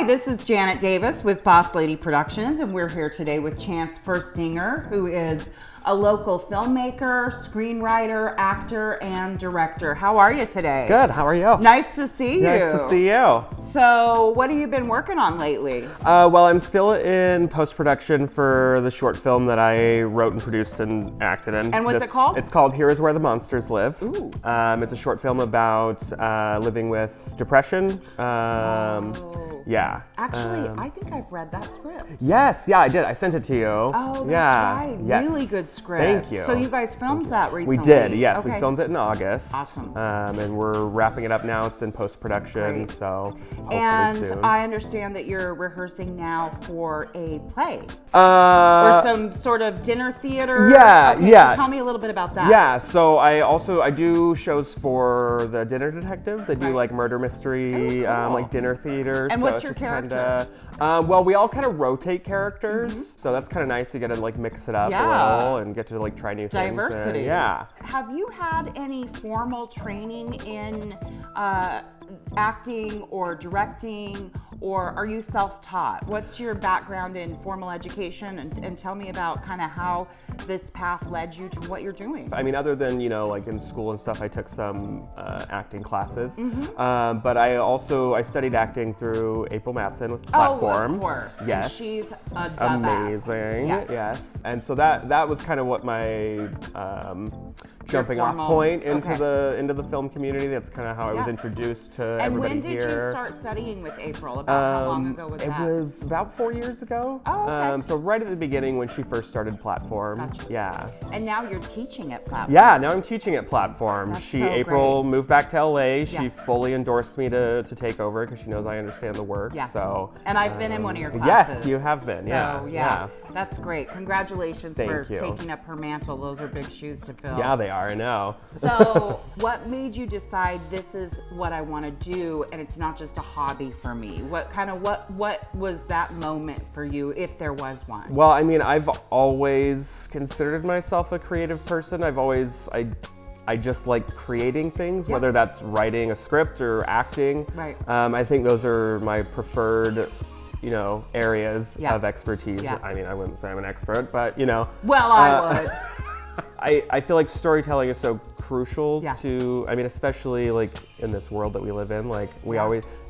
Hi, this is Janet Davis with Boss Lady Productions, and we're here today with Chance Fuerstinger, who is a local filmmaker, screenwriter, actor, and director. How are you today? Good, how are you? Nice to see you. Nice to see you. So, what have you been working on lately? Well, I'm still in post-production for the short film that I wrote and produced and acted in. And what's it called? It's called Here Is Where the Monsters Live. Ooh. It's a short film about living with depression. Yeah. Actually, I think I've read that script. Yes, yeah, I did. I sent it to you. Oh, that's right. Yes. Really good script. Thank you. So you guys filmed that recently? We did, yes. Okay. We filmed it in August. Awesome. And we're wrapping it up now. It's in post-production, so hopefully and soon. I understand that you're rehearsing now for a play. Or or some sort of dinner theater. Yeah, okay, yeah. Tell me a little bit about that. Yeah, so I do shows for the Dinner Detective. They do like murder mystery, cool. like dinner theater. And so what's it's your just character? Well, we all kind of rotate characters, so that's kind of nice. You get to like mix it up a little and get to like try new things. Diversity. Yeah. Have you had any formal training in acting or directing, or are you self-taught? What's your background in formal education, and tell me about kind of how this path led you to what you're doing. I mean, other than, like in school and stuff, I took some acting classes, but I studied acting through April Matson with Platform. Oh, of course. Yes. And she's a amazing. Yes. And so that was kind of what my jumping off point into the film community. That's kind of how I was introduced to everybody here. And when did you start studying with April? About how long ago was that? It was about 4 years ago. Oh, okay. So right at the beginning when she first started Platform. Gotcha. Yeah. And now you're teaching at Platform. Yeah, now I'm teaching at Platform. That's April moved back to LA. She Yeah. fully endorsed me to take over because she knows I understand the work. Yeah. So. And I've been in one of your classes. Yes, you have been. So, Yeah. That's great. Congratulations Thank for you. taking up her mantle. Those are big shoes to fill. Yeah, they are. I know. So, what made you decide this is what I want to do, and it's not just a hobby for me? What was that moment for you, if there was one? Well, I mean, I've always considered myself a creative person. I just like creating things, whether that's writing a script or acting. Right. I think those are my preferred, areas of expertise. Yeah. I mean, I wouldn't say I'm an expert, but Well, I would. I feel like storytelling is so crucial Yeah. to, I mean, especially like in this world that we live in, like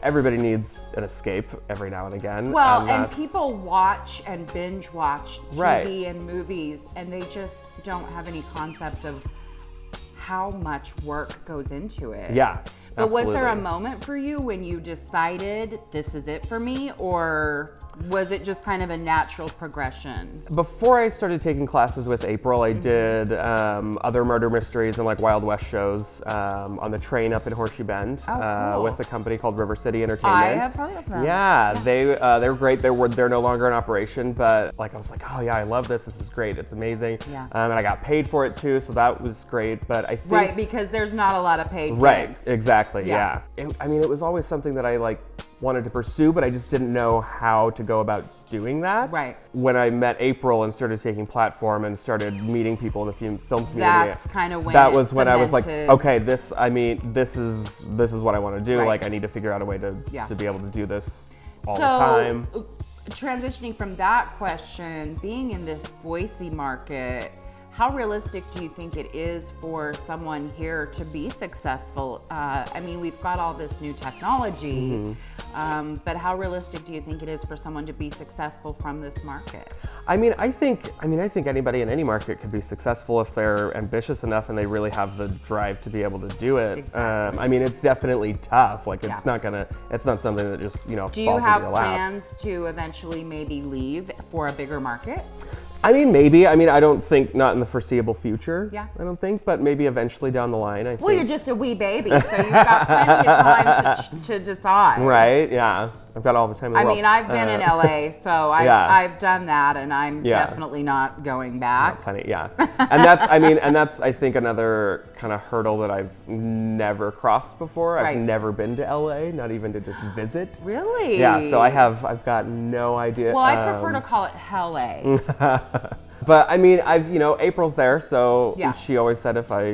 everybody needs an escape every now and again. Well, and people watch and binge watch TV and movies, and they just don't have any concept of how much work goes into it. Yeah. But absolutely. was there a moment for you when you decided this is it for me, or was it just kind of a natural progression? Before I started taking classes with April, I did other murder mysteries and like Wild West shows on the train up in Horseshoe Bend cool. with a company called River City Entertainment. I have heard of them. Yeah, they're great. They're no longer in operation, but like I was like, oh yeah, I love this. This is great. It's amazing. Yeah. And I got paid for it too, so that was great. But I think because there's not a lot of paid gigs. Exactly. Yeah. It was always something that I wanted to pursue, but I just didn't know how to go about doing that. Right. When I met April and started taking Platform and started meeting people in the film community, That's kind of when that was when I was like, cemented. okay, this is what I want to do. Right. Like I need to figure out a way to be able to do this all the So, time. transitioning from that question, being in this Boise market, how realistic do you think it is for someone here to be successful? I mean, we've got all this new technology, but how realistic do you think it is for someone to be successful from this market? I think anybody in any market could be successful if they're ambitious enough and they really have the drive to be able to do it. Exactly. I mean, it's definitely tough. Like it's not something that just Do you falls into your have lap. plans to eventually maybe leave for a bigger market? I mean, maybe. I mean, I don't think not in the foreseeable future. Yeah. I don't think, but maybe eventually down the line. I think. Well, you're just a wee baby, so you've got plenty of time to decide. Right. Yeah. I've got all the time in the world. I mean, I've been in LA, so I've done that, and I'm definitely not going back. And that's I think another kind of hurdle that I've never crossed before. I've never been to LA, not even to just visit. Really? Yeah. So I've got no idea. Well, I prefer to call it Hell-A. But I mean, April's there, so Yeah. she always said if I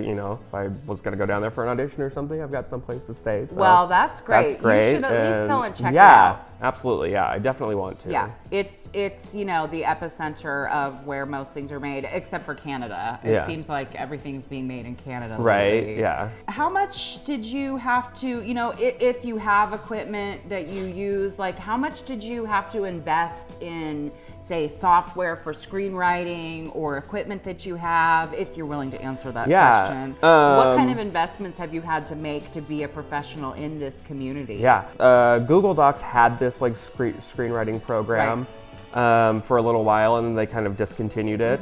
was gonna go down there for an audition or something, I've got some place to stay. So well, that's great. That's great. You should at least go and check it yeah, out. absolutely. Yeah, I definitely want to. Yeah, it's the epicenter of where most things are made, except for Canada. It seems like everything's being made in Canada. Right. Lately. Yeah. How much did you have to, if you have equipment that you use, like how much did you have to invest in, say, software for screenwriting or equipment that you have, if you're willing to answer that question? What kind of investments have you had to make to be a professional in this community? Yeah, Google Docs had this like screenwriting program for a little while, and then they kind of discontinued it.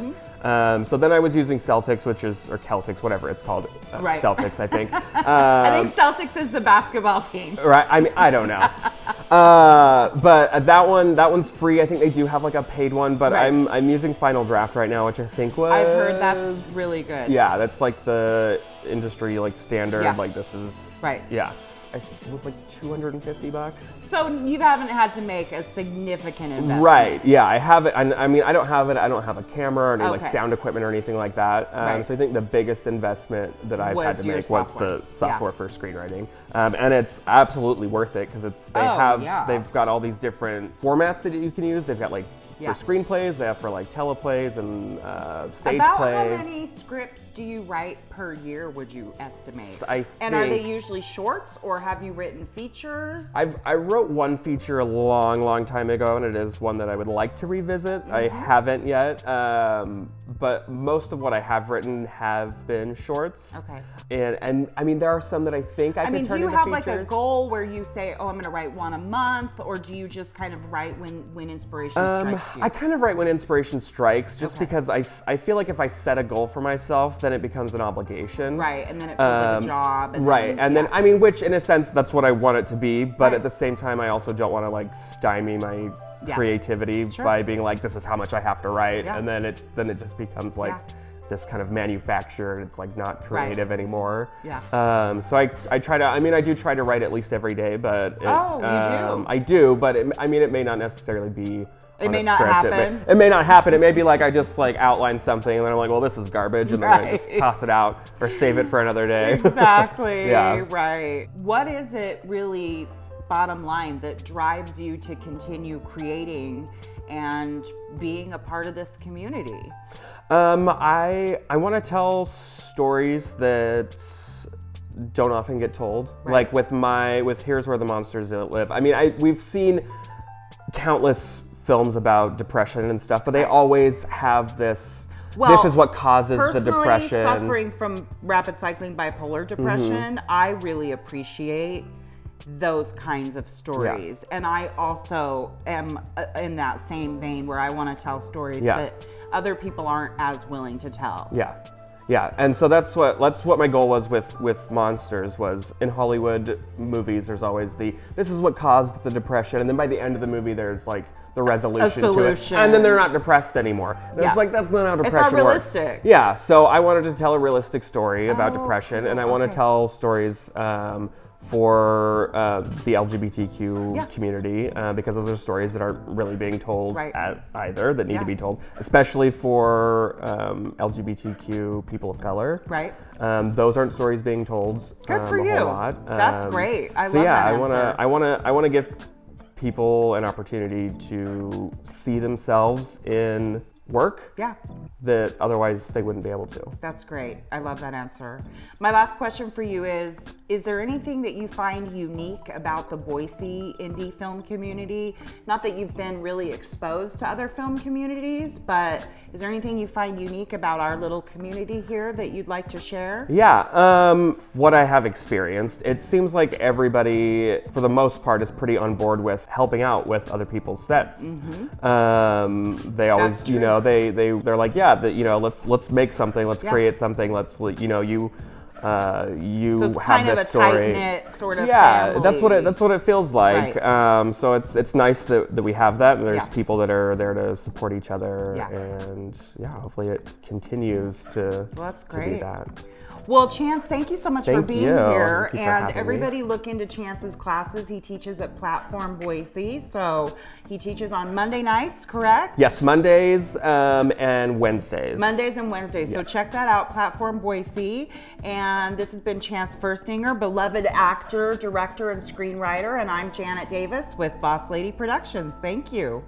So then I was using Celtics, or Celtics, whatever it's called. Celtics, I think. I think Celtics is the basketball team. Right, I mean, I don't know. But that one's free. I think they do have like a paid one, but I'm using Final Draft right now, which I think was... I've heard that's really good. Yeah, that's like the industry like standard. Yeah. Like this is... Right. Yeah. It was like $250. So you haven't had to make a significant investment. Right. Yeah, I have it. I mean, I don't have it. I don't have a camera or any like sound equipment or anything like that. So I think the biggest investment that I've had to make was the software for screenwriting, and it's absolutely worth it because they've got all these different formats that you can use. They've got like for screenplays, they have for like teleplays and stage plays. How many scripts do you write per year, would you estimate? And are they usually shorts, or have you written features? I wrote one feature a long time ago, and it is one that I would like to revisit. I haven't yet, but most of what I have written have been shorts. Okay. And I mean, there are some that I think I could turn into features. Do you have like a goal where you say, oh, I'm going to write one a month, or do you just kind of write when inspiration strikes you? I kind of write when inspiration strikes, just because I feel like if I set a goal for myself, then it becomes an obligation. Right, and then it feels like a job. And then I mean, which in a sense, that's what I want it to be, but at the same time, I also don't want to like stymie my creativity by being like, this is how much I have to write, and then it just becomes like this kind of manufactured, it's like not creative anymore. So I try to, I mean, I do try to write at least every day, but you do? I do, but it may not necessarily be It may not happen. It may not happen. It may be like I just like outline something and then I'm like, well, this is garbage, and then I just toss it out or save it for another day. Exactly. Right. What is it really, bottom line, that drives you to continue creating and being a part of this community? I want to tell stories that don't often get told. Like with Here's Where the Monsters Live. I mean, we've seen countless films about depression and stuff, but they always have this. This is what causes the depression. Personally, suffering from rapid cycling bipolar depression, I really appreciate those kinds of stories. And I also am in that same vein where I want to tell stories that other people aren't as willing to tell. Yeah, and so that's what my goal was with Monsters. Was in Hollywood movies, there's always this is what caused the depression, and then by the end of the movie, there's like the resolution to it, and then they're not depressed anymore. It's like, that's not how depression works. It's not realistic. Yeah, so I wanted to tell a realistic story about depression, and I want to tell stories for the LGBTQ community, because those are stories that aren't really being told either, that need to be told, especially for LGBTQ people of color. Right. Those aren't stories being told. Good for you. A whole lot. That's great. I love that answer. I want to give people an opportunity to see themselves in work that otherwise they wouldn't be able to. That's great. I love that answer. My last question for you is there anything that you find unique about the Boise indie film community? Not that you've been really exposed to other film communities, but is there anything you find unique about our little community here that you'd like to share? Yeah, what I have experienced, it seems like everybody, for the most part, is pretty on board with helping out with other people's sets. They always, they're like, let's make something, let's create something, you so have this story. Tight-knit sort of family. That's what it feels like. So it's nice that we have that, and there's people that are there to support each other, and hopefully it continues to that's great. be that. Well, Chance, thank you so much for being here. And everybody me. Look into Chance's classes. He teaches at Platform Boise. So he teaches on Monday nights, correct? Yes, Mondays and Wednesdays. Mondays and Wednesdays. Yes. So check that out, Platform Boise. And this has been Chance Fuerstinger, beloved actor, director, and screenwriter. And I'm Janet Davis with Boss Lady Productions. Thank you.